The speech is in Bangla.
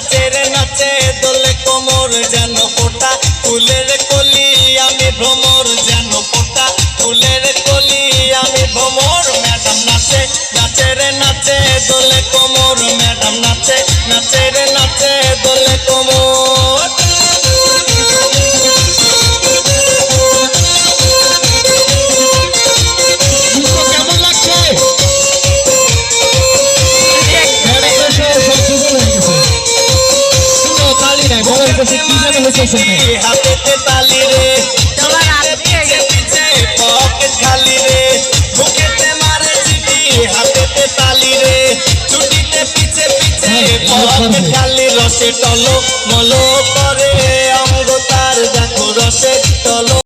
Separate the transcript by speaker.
Speaker 1: নাচে রে নাচে দোলে কোমর যেন ফোটা ফুলের কলি আমি ভ্রমর যেন ফোটা ফুলের কলি আমি ভ্রমর ম্যাডাম নাচে নাচে রে নাচে দোলে কোমর ম্যাডাম নাচে নাচে রে নাচে দোলে কোমর হাতে তালি রে পকেট খালি রে বুকেতে মারে চিঠি হাতে তালি রে ছুটিতে পিছে পিছে পকেট খালি রসে টলো মলো করে